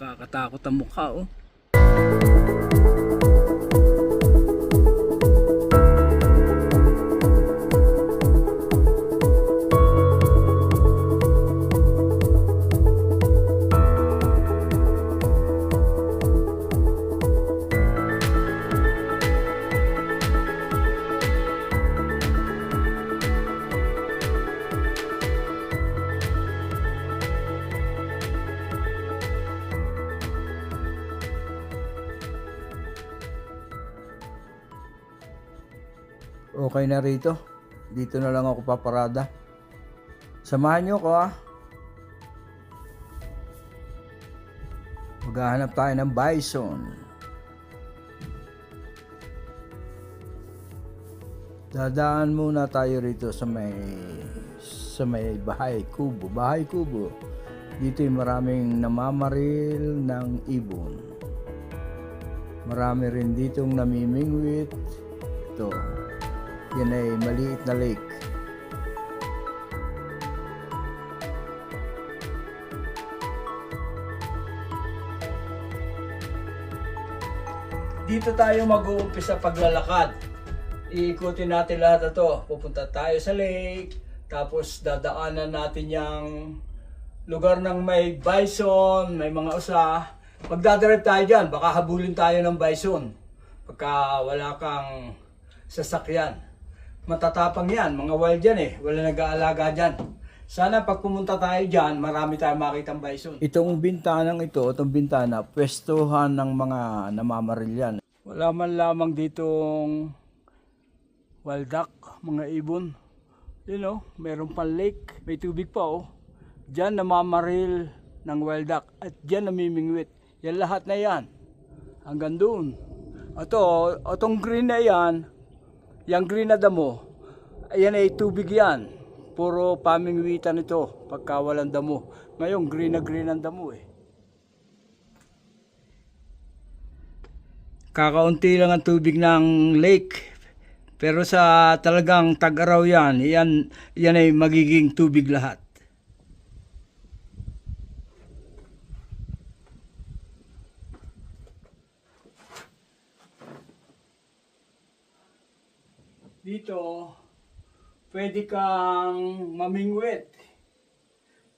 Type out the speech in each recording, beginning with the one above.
Nakakatakot ang mukha oh. Okay na rito. Dito na lang ako paparada. Samahan nyo ko ah. Maghahanap tayo ng bison. Dadaan muna tayo rito sa may Bahay Kubo. Bahay Kubo. Dito ay maraming namamaril ng ibon. Marami rin ditong namimingwit. Ito. Yan ay maliit na lake. Dito tayo mag-uumpisa paglalakad. Iikutin natin lahat ito. Pupunta tayo sa lake. Tapos dadaanan natin yung lugar ng may bison, may mga usa. Magdadrive tayo dyan. Baka habulin tayo ng bison. Pagka wala kang sasakyan. Matatapang yan, mga wild yan eh. Wala nag-aalaga dyan. Sana pag pumunta tayo dyan, marami tayong makitang bison. Itong bintanang ito, itong bintana, pwestuhan ng mga namamaril yan. Wala man lamang ditong wild duck, mga ibon. You know, meron pang lake, may tubig pa oh. Dyan namamaril ng wild duck at dyan namimingwit. Yan lahat na yan. Hanggang doon. Itong green na yan, yung green na damo, ayan ay tubig yan. Puro pamingwitan ito pagka walang damo. Ngayon, green na green ang damo eh. Kakaunti lang ang tubig ng lake. Pero sa talagang tag-araw yan ay magiging tubig lahat. Dito, pwede kang mamingwit,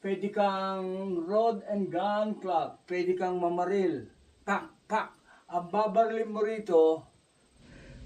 pwede kang rod and gun club, pwede kang mamaril, pak, pak. Ang babaril mo rito,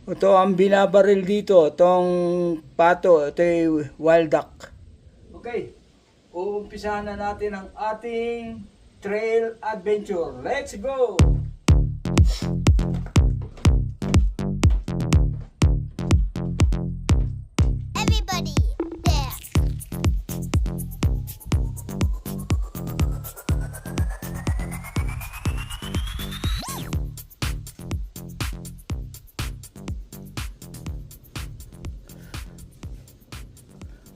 ito ang binabaril dito, itong pato, ito yung wild duck. Okay, uumpisahan na natin ang ating trail adventure. Let's go!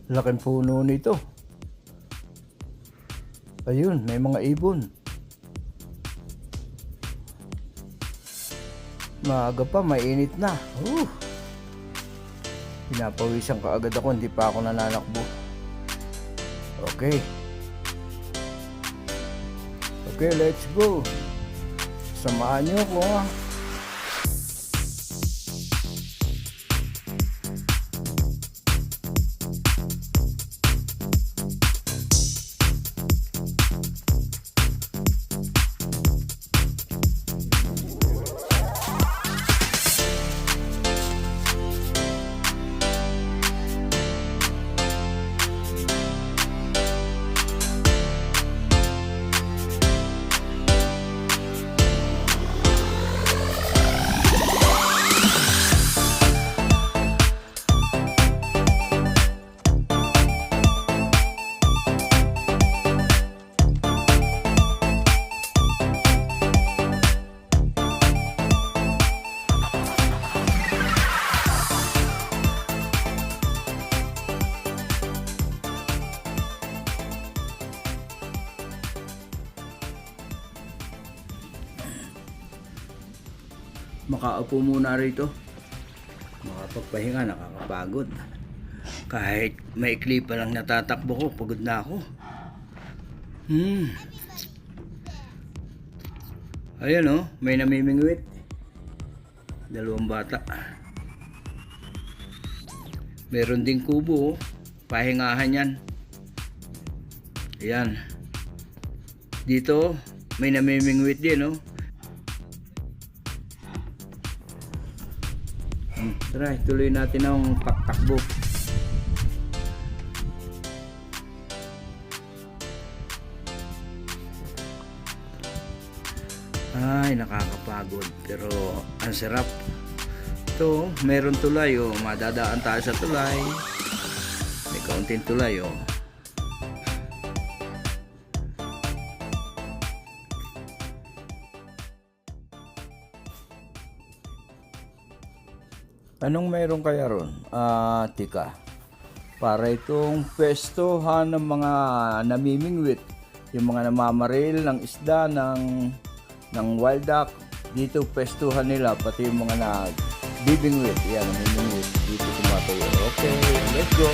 Laking puno nito. Ayun, may mga ibon. Maaga pa, mainit na. Pinapawisan ka agad ako, hindi pa ako nananakbo. Okay. Okay, let's go. Samahan niyo ako ha. Makaupo muna rito. Makapagpahinga, nakakapagod. Kahit maikli pa lang natatakbo ko, pagod na ako. Ayan oh, may namimingwit. Dalawang bata. Meron ding kubo oh. Pahingahan yan. Ayan. Dito may namimingwit din oh. Tara, tuloy natin ang pagtakbo. Ay, nakakapagod pero ang sarap. Ito, meron tulay oh. Madadaan tayo sa tulay. May kaunting tulay oh. Anong meron kaya ron? Tika. Para itong pwestohan ng mga namimingwit. Yung mga namamaril ng isda ng wild duck. Dito pwestuhan nila. Pati yung mga nagbibingwit. Yan, namimingwit. Dito tumatayo. Okay, let's go!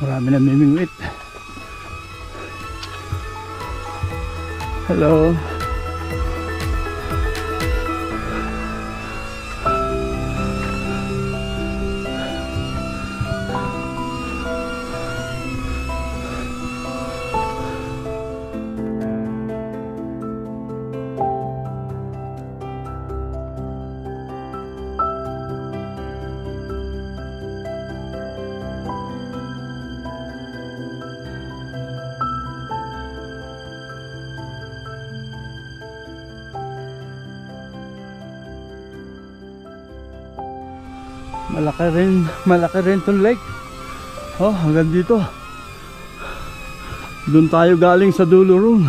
Marami na namimingwit. Hello. Malaki rin tong lake. Oh, hanggang dito. Doon tayo galing sa dulo roon.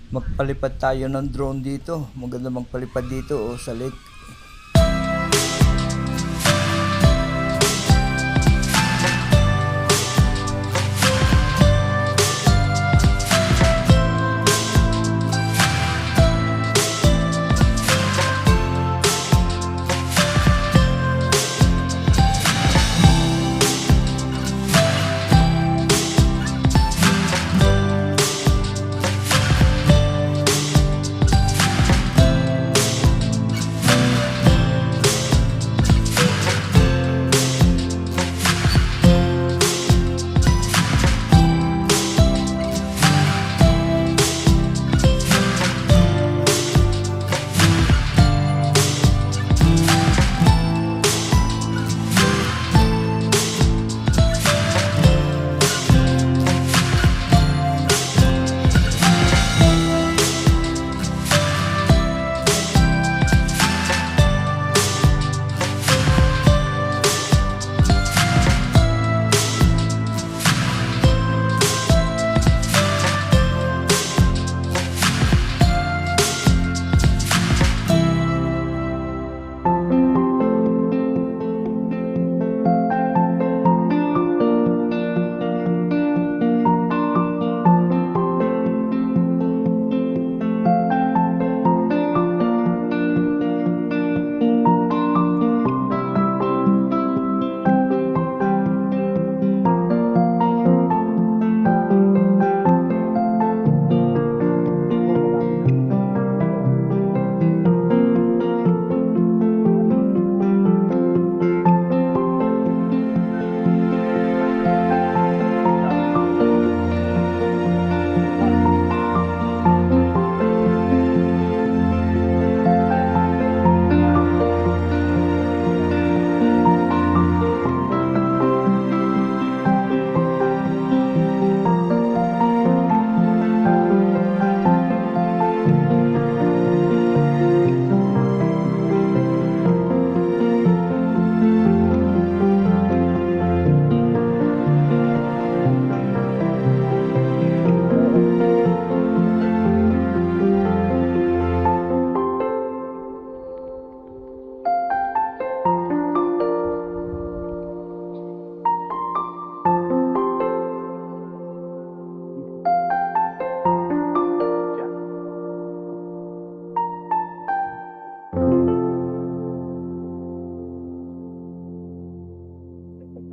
Magpalipad tayo ng drone dito. Maganda magpalipad dito sa lake.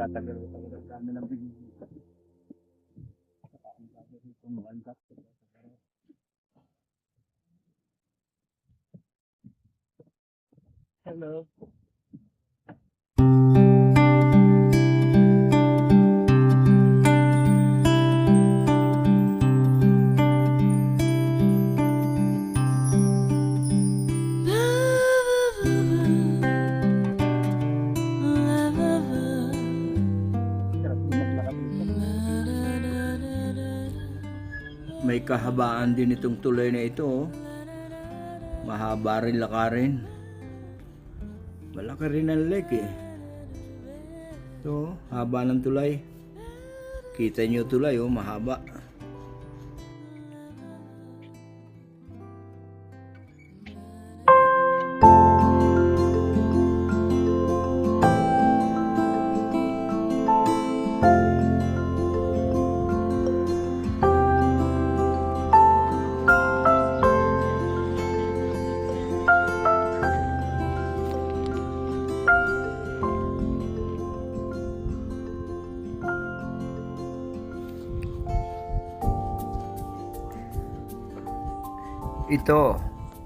Magtatagal kami ng bigyan. Hello. May kahabaan din itong tulay na ito. Oh. Mahaba rin lakarin. Malaki rin ang lake eh. Ito, haba ng tulay. Kita nyo tulay oh, mahaba.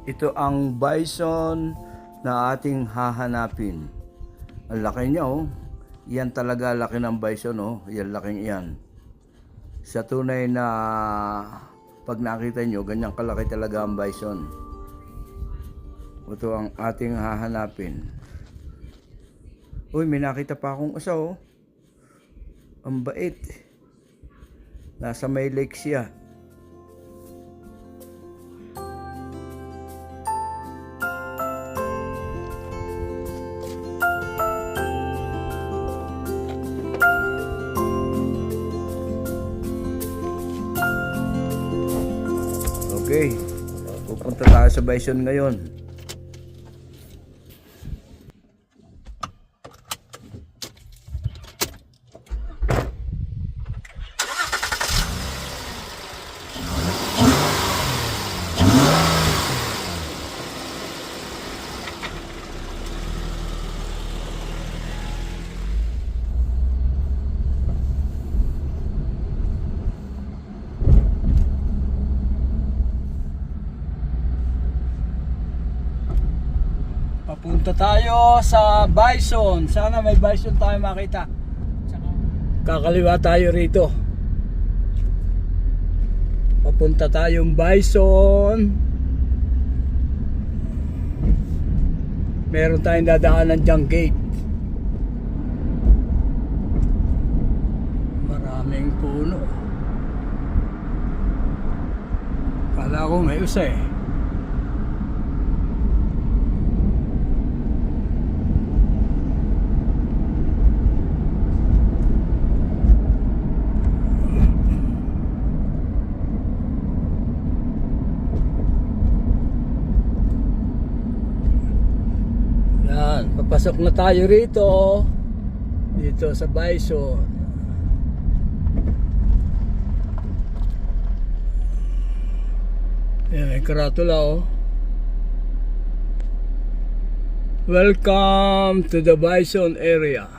Ito ang bison na ating hahanapin. Ang laki niya oh. Yan talaga laki ng bison oh. Yan laking yan. Sa tunay na pag nakita nyo, ganyang kalaki talaga ang bison. Ito ang ating hahanapin. Uy, may nakita pa akong isa oh. Ang bait. Nasa may lake siya. Okay, pupunta tayo sa bison ngayon. Papunta tayo sa bison. Sana may bison tayo makita. Kakaliwa tayo rito. Papunta tayong bison. Meron tayong dadaanan dyang gate. Maraming puno. Kala ko may usa eh. Papasok na tayo rito. Dito sa bison. Ayan, may karatula oh. Welcome to the bison area.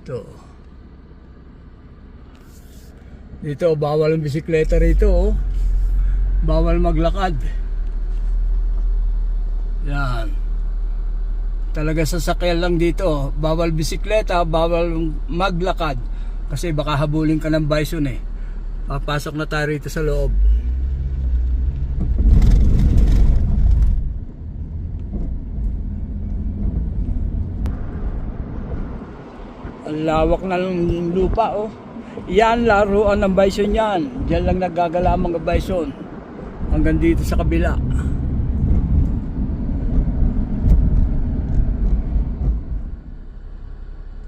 Ito. Dito, bawal ang bisikleta rito oh. Bawal maglakad. Yan. Talaga sasakyan lang dito. Bawal bisikleta, bawal maglakad. Kasi baka habulin ka ng bison eh. Papasok na tayo rito sa loob. Ang lawak na ng lupa oh. Yan, laruan ng bison yan. Diyan lang naggagala ang mga bison. Hanggang dito sa kabila.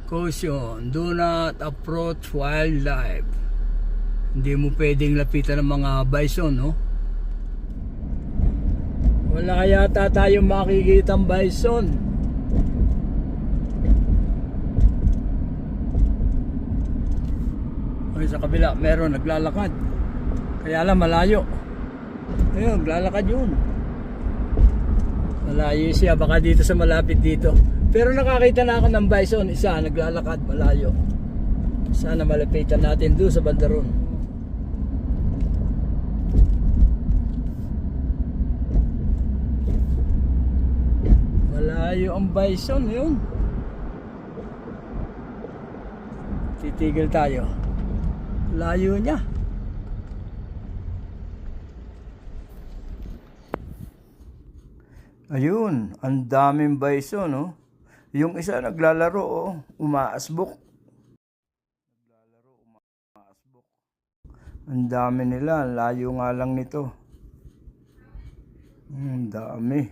Caution, do not approach wildlife. Hindi mo pwedeng lapitan ng mga bison, no? Wala yata tayong makikitang bison. Okay, sa kabila, meron naglalakad. Kaya lang malayo. Ayun, naglalakad yun. Malayo siya, baka dito sa malapit dito. Pero nakakita na ako ng bison, isa naglalakad malayo. Sana malapitan natin doon sa bandaron. Malayo ang bison yun. Titigil tayo. Layo niya. Ayun, ang daming bison, no? Yung isa naglalaro, oh, umaasbok. Ang dami nila, layo nga lang nito. Ang dami.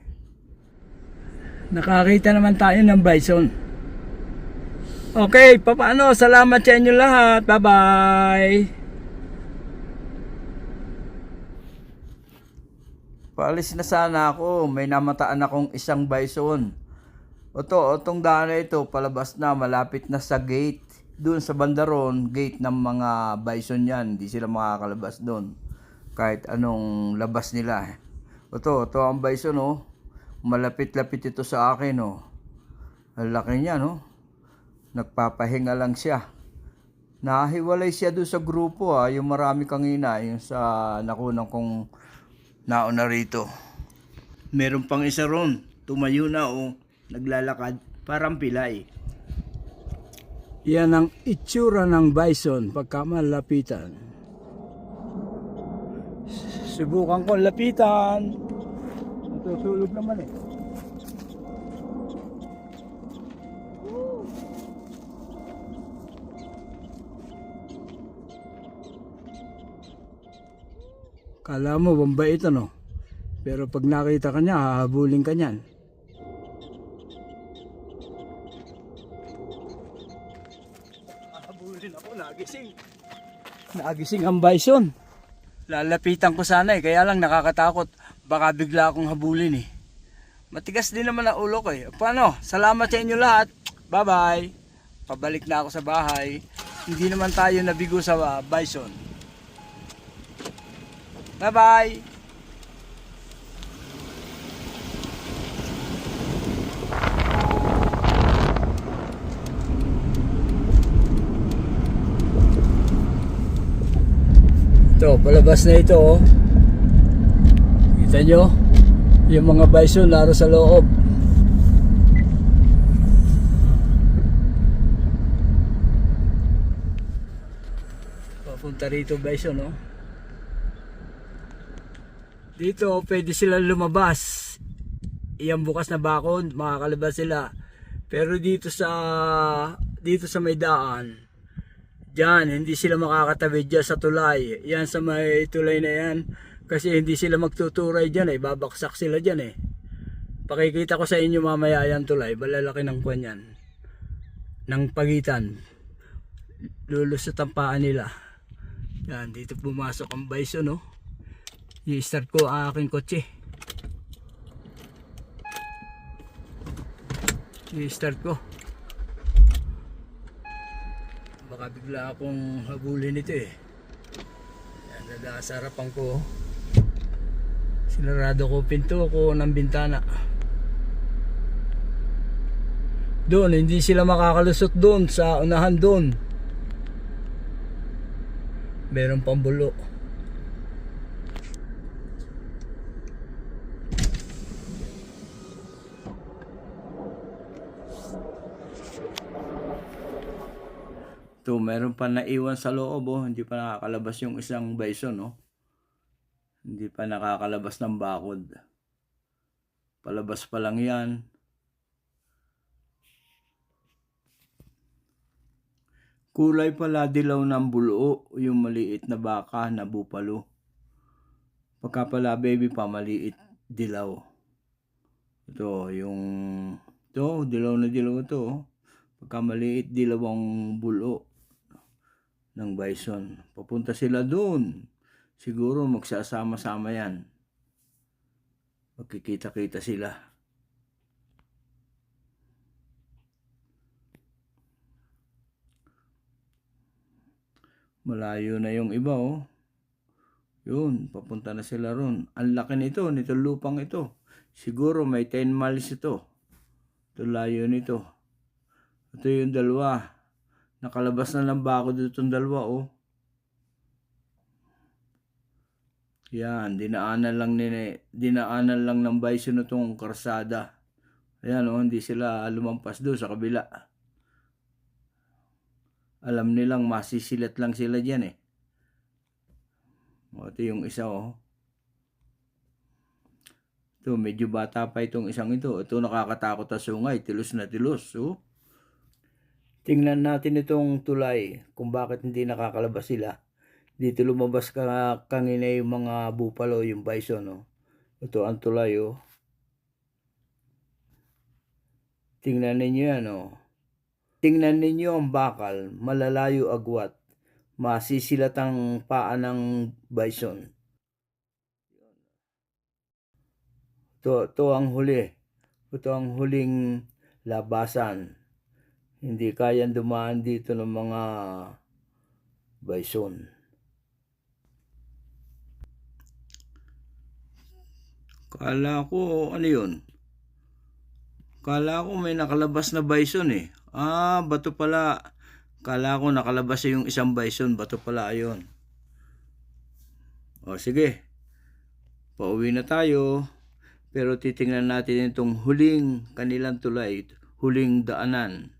Nakakita naman tayo ng bison. Okay, paano? Salamat sa inyo lahat. Bye-bye. Paalis na sana ako. May namataan akong isang bison. Itong daan na ito, palabas na, malapit na sa gate. Doon sa bandaron, gate ng mga bison yan. Hindi sila makakalabas doon. Kahit anong labas nila. Ito ang bison, oh. Malapit-lapit ito sa akin, oh. Ang laki niya, no? Nagpapahinga lang siya. Nahiwalay siya doon sa grupo, ha. Yung marami kanina, yung sa nakunang kong nauna rito. Meron pang isa ron. Tumayo na, oh. Naglalakad. Parang pilay. Yan ang itsura ng bison pagka malapitan. Subukan ko lapitan. Natutulog naman eh. Kala mo Bombay ito, no? Pero pag nakita ka niya, hahabulin ka niyan. Hahabulin ako, nagising. Nagising ang bison. Lalapitan ko sana eh, kaya lang nakakatakot. Baka bigla akong habulin eh. Matigas din naman ang ulo ko eh. Paano? Salamat sa inyo lahat. Bye-bye. Pabalik na ako sa bahay. Hindi naman tayo nabigo sa bison. Bye-bye. Ito, palabas na ito, oh. Kita nyo? Yung mga bison laro sa loob. Papunta rito bison, oh. Dito pwede sila lumabas. Iyang bukas na bakod, makakalabas sila. Pero dito sa may daan, diyan hindi sila makakatawid dyan sa tulay. Yan sa may tulay na yan. Kasi hindi sila magtuturay dyan eh. Babaksak sila dyan eh. Pakikita ko sa inyo mamaya yan tulay. Balalaki ng kwan yan. Ng pagitan. Lulusot ang paa nila. Yan, dito pumasok ang bison, no? I-start ko ang aking kotse. I-start ko. Baka bigla akong habulin ito eh. Yan, sa harapan ko. Sinarado ko pinto ko ng bintana. Doon, hindi sila makakalusot doon sa unahan doon. Meron pang bulo. Ito, meron pa naiwan sa loob, oh. Hindi pa nakakalabas yung isang bison, oh. Hindi pa nakakalabas ng bakod. Palabas pa lang yan. Kulay pala dilaw ng bulo, yung maliit na baka na bupalo. Pagka pala baby pa, maliit dilaw. Ito, dilaw na dilaw ito, oh. Pagka maliit dilaw ang bulo ng bison. Papunta sila doon. Siguro magsasama-sama yan. Magkikita-kita sila. Malayo na yung iba, oh. Yun, papunta na sila ron. Ang laki nito lupang ito. Siguro may 10 miles ito. Ito layo nito. Ito yung dalawa. Nakalabas na ng bako dito itong dalawa, oh. Yan, dinaanan lang ng bison itong karsada. Ayan, oh, hindi sila lumampas doon sa kabila. Alam nilang masisilat lang sila dyan eh. O, ito yung isa, oh. Ito, medyo bata pa itong isang ito. Ito nakakatakot na sungay. Tilos na tilos, oh. Tingnan natin itong tulay kung bakit hindi nakakalabas sila. Dito lumabas kanina yung mga buffalo, yung bison, oh. Ito ang tulay, oh. Tingnan ninyo yan, oh. Tingnan ninyo ang bakal, malalayo agwat. Masisilat ang paa ng bison. Ito ang huli. Ito ang huling labasan. Hindi kayang dumaan dito ng mga bison. Kala ko, ano yun? Kala ko may nakalabas na bison eh. Bato pala. Kala ko nakalabas yung isang bison. Bato pala, ayun. O sige. Pauwi na tayo. Pero titingnan natin itong huling kanilang tulay. Huling daanan.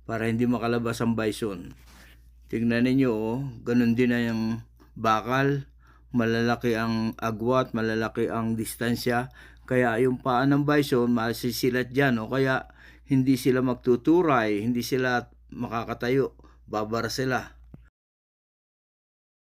Para hindi makalabas ang bison. Tingnan ninyo, oh. Ganun din na yung bakal. Malalaki ang agwat. Malalaki ang distansya. Kaya yung paa ng bison masisilat dyan, o kaya hindi sila magtuturay, hindi sila makakatayo, babara sila.